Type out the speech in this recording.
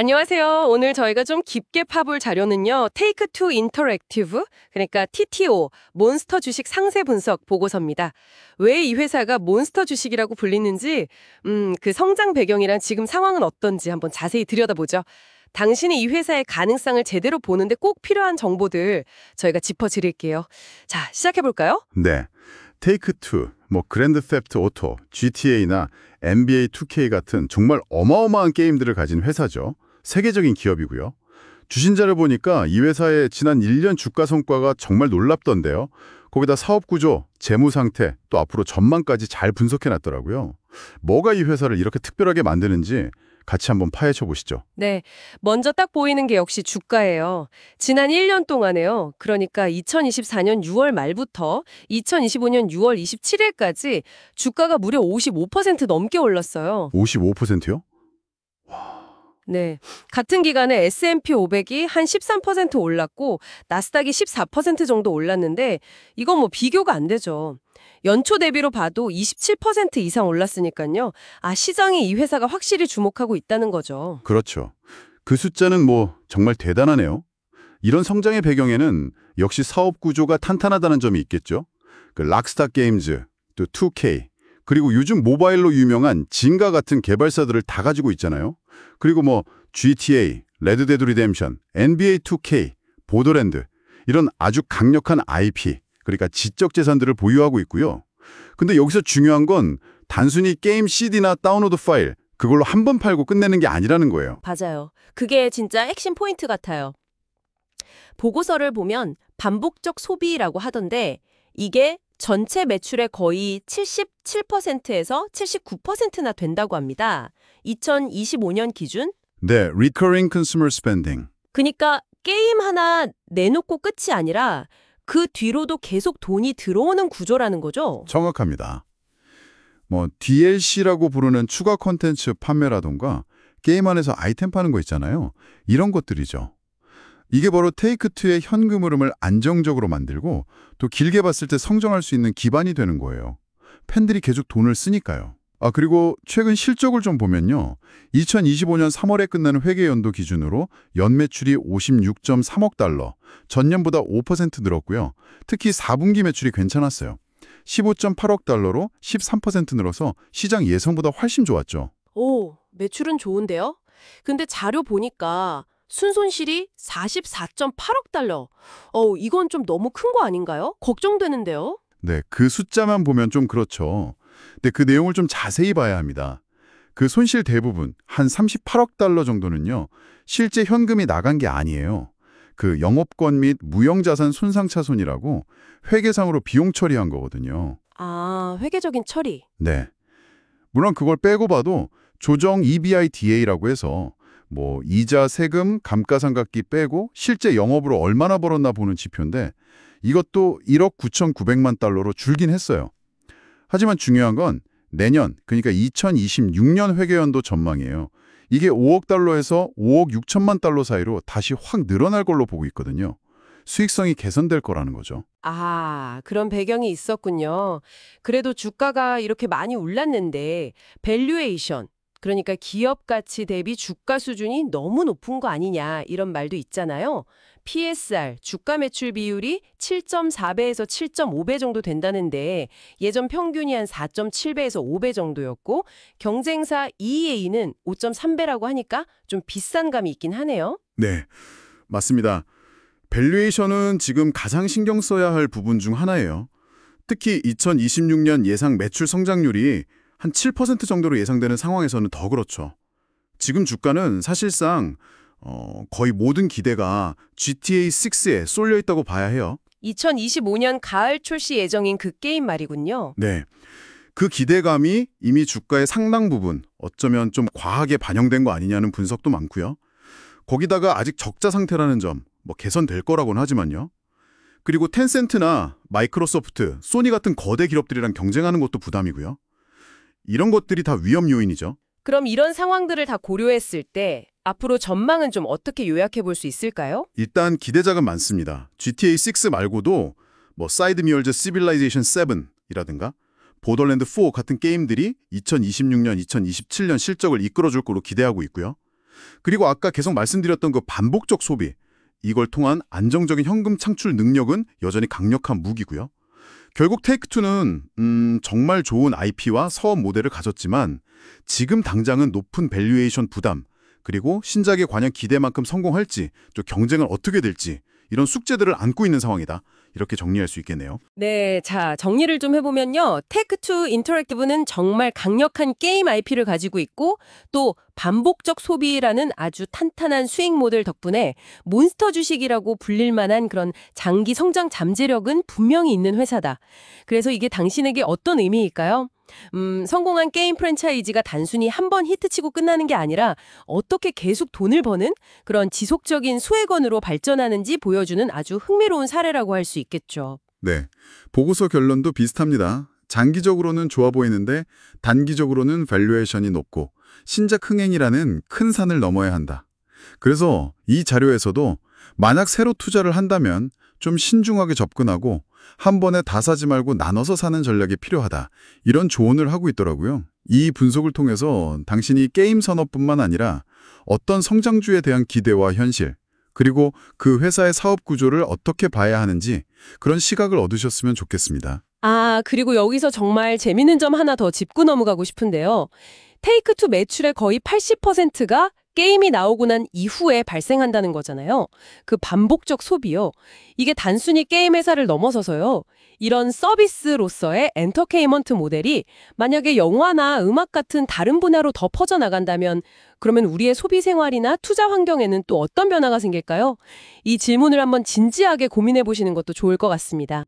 안녕하세요. 오늘 저희가 좀 깊게 파볼 자료는요. 테이크 투 인터랙티브, 그러니까 TTO, 몬스터 주식 상세 분석 보고서입니다. 왜 이 회사가 몬스터 주식이라고 불리는지, 그 성장 배경이랑 지금 상황은 어떤지 한번 자세히 들여다보죠. 당신이 이 회사의 가능성을 제대로 보는데 꼭 필요한 정보들 저희가 짚어드릴게요. 자, 시작해볼까요? 네. 테이크 투, 그랜드 세프트 오토, GTA나 NBA 2K 같은 정말 어마어마한 게임들을 가진 회사죠. 세계적인 기업이고요. 주신자를 보니까 이 회사의 지난 1년 주가 성과가 정말 놀랍던데요. 거기다 사업 구조, 재무 상태, 또 앞으로 전망까지 잘 분석해놨더라고요. 뭐가 이 회사를 이렇게 특별하게 만드는지 같이 한번 파헤쳐 보시죠. 네, 먼저 딱 보이는 게 역시 주가예요. 지난 1년 동안에요. 그러니까 2024년 6월 말부터 2025년 6월 27일까지 주가가 무려 55% 넘게 올랐어요. 55%요? 네, 같은 기간에 S&P 500이 한 13% 올랐고 나스닥이 14% 정도 올랐는데 이건 비교가 안 되죠. 연초 대비로 봐도 27% 이상 올랐으니까요. 시장이 이 회사가 확실히 주목하고 있다는 거죠. 그렇죠. 그 숫자는 정말 대단하네요. 이런 성장의 배경에는 역시 사업 구조가 탄탄하다는 점이 있겠죠. 그 락스타 게임즈, 또 2K, 그리고 요즘 모바일로 유명한 진가 같은 개발사들을 다 가지고 있잖아요. 그리고 GTA, 레드데드 리뎀션, NBA 2K, 보더랜드 이런 아주 강력한 IP, 그러니까 지적 재산들을 보유하고 있고요. 근데 여기서 중요한 건 단순히 게임 CD나 다운로드 파일 그걸로 한 번 팔고 끝내는 게 아니라는 거예요. 맞아요. 그게 진짜 핵심 포인트 같아요. 보고서를 보면 반복적 소비라고 하던데 이게 전체 매출의 거의 77%에서 79%나 된다고 합니다. 2025년 기준? 네, recurring consumer spending. 그러니까 게임 하나 내놓고 끝이 아니라 그 뒤로도 계속 돈이 들어오는 구조라는 거죠. 정확합니다. DLC라고 부르는 추가 콘텐츠 판매라던가 게임 안에서 아이템 파는 거 있잖아요. 이런 것들이죠. 이게 바로 테이크2의 현금 흐름을 안정적으로 만들고 또 길게 봤을 때 성장할 수 있는 기반이 되는 거예요. 팬들이 계속 돈을 쓰니까요. 그리고 최근 실적을 좀 보면요. 2025년 3월에 끝나는 회계연도 기준으로 연매출이 56.3억 달러, 전년보다 5% 늘었고요. 특히 4분기 매출이 괜찮았어요. 15.8억 달러로 13% 늘어서 시장 예상보다 훨씬 좋았죠. 오, 매출은 좋은데요? 근데 자료 보니까 순손실이 44.8억 달러. 이건 좀 너무 큰 거 아닌가요? 걱정되는데요? 네, 그 숫자만 보면 좀 그렇죠. 근데 그 내용을 좀 자세히 봐야 합니다. 그 손실 대부분, 한 38억 달러 정도는요. 실제 현금이 나간 게 아니에요. 그 영업권 및 무형자산 손상차손이라고 회계상으로 비용 처리한 거거든요. 회계적인 처리. 네. 물론 그걸 빼고 봐도 조정 EBITDA라고 해서 이자, 세금, 감가상각비 빼고 실제 영업으로 얼마나 벌었나 보는 지표인데 이것도 1억 9,900만 달러로 줄긴 했어요. 하지만 중요한 건 내년, 그러니까 2026년 회계연도 전망이에요. 이게 5억 달러에서 5억 6천만 달러 사이로 다시 확 늘어날 걸로 보고 있거든요. 수익성이 개선될 거라는 거죠. 그런 배경이 있었군요. 그래도 주가가 이렇게 많이 올랐는데 밸류에이션, 그러니까 기업 가치 대비 주가 수준이 너무 높은 거 아니냐 이런 말도 있잖아요. PSR, 주가 매출 비율이 7.4배에서 7.5배 정도 된다는데 예전 평균이 한 4.7배에서 5배 정도였고 경쟁사 EA는 5.3배라고 하니까 좀 비싼 감이 있긴 하네요. 네, 맞습니다. 밸류에이션은 지금 가장 신경 써야 할 부분 중 하나예요. 특히 2026년 예상 매출 성장률이 한 7% 정도로 예상되는 상황에서는 더 그렇죠. 지금 주가는 사실상 거의 모든 기대가 GTA6에 쏠려 있다고 봐야 해요. 2025년 가을 출시 예정인 그 게임 말이군요. 네. 그 기대감이 이미 주가의 상당 부분, 어쩌면 좀 과하게 반영된 거 아니냐는 분석도 많고요. 거기다가 아직 적자 상태라는 점, 개선될 거라고는 하지만요. 그리고 텐센트나 마이크로소프트, 소니 같은 거대 기업들이랑 경쟁하는 것도 부담이고요. 이런 것들이 다 위험 요인이죠. 그럼 이런 상황들을 다 고려했을 때 앞으로 전망은 좀 어떻게 요약해 볼 수 있을까요? 일단 기대작은 많습니다. GTA6 말고도 사이드 미얼즈 시빌라이제이션 7이라든가 보더랜드 4 같은 게임들이 2026년, 2027년 실적을 이끌어줄 걸로 기대하고 있고요. 그리고 아까 계속 말씀드렸던 그 반복적 소비, 이걸 통한 안정적인 현금 창출 능력은 여전히 강력한 무기고요. 결국 테이크투는 정말 좋은 IP와 사업 모델을 가졌지만 지금 당장은 높은 밸류에이션 부담, 그리고 신작에 관한 기대만큼 성공할지, 또 경쟁은 어떻게 될지 이런 숙제들을 안고 있는 상황이다. 이렇게 정리할 수 있겠네요. 네, 자, 정리를 좀 해보면요. 테이크투 인터랙티브는 정말 강력한 게임 IP를 가지고 있고 또 반복적 소비라는 아주 탄탄한 수익 모델 덕분에 몬스터 주식이라고 불릴 만한 그런 장기 성장 잠재력은 분명히 있는 회사다. 그래서 이게 당신에게 어떤 의미일까요? 성공한 게임 프랜차이즈가 단순히 한 번 히트치고 끝나는 게 아니라 어떻게 계속 돈을 버는 그런 지속적인 수혜권으로 발전하는지 보여주는 아주 흥미로운 사례라고 할 수 있겠죠. 네, 보고서 결론도 비슷합니다. 장기적으로는 좋아 보이는데 단기적으로는 밸류에이션이 높고 신작 흥행이라는 큰 산을 넘어야 한다. 그래서 이 자료에서도 만약 새로 투자를 한다면 좀 신중하게 접근하고 한 번에 다 사지 말고 나눠서 사는 전략이 필요하다. 이런 조언을 하고 있더라고요. 이 분석을 통해서 당신이 게임 산업뿐만 아니라 어떤 성장주에 대한 기대와 현실, 그리고 그 회사의 사업 구조를 어떻게 봐야 하는지 그런 시각을 얻으셨으면 좋겠습니다. 아, 그리고 여기서 정말 재밌는 점 하나 더 짚고 넘어가고 싶은데요. 테이크투 매출의 거의 80%가 게임이 나오고 난 이후에 발생한다는 거잖아요. 그 반복적 소비요. 이게 단순히 게임 회사를 넘어서서요. 이런 서비스로서의 엔터테인먼트 모델이 만약에 영화나 음악 같은 다른 분야로 더 퍼져나간다면 그러면 우리의 소비 생활이나 투자 환경에는 또 어떤 변화가 생길까요? 이 질문을 한번 진지하게 고민해 보시는 것도 좋을 것 같습니다.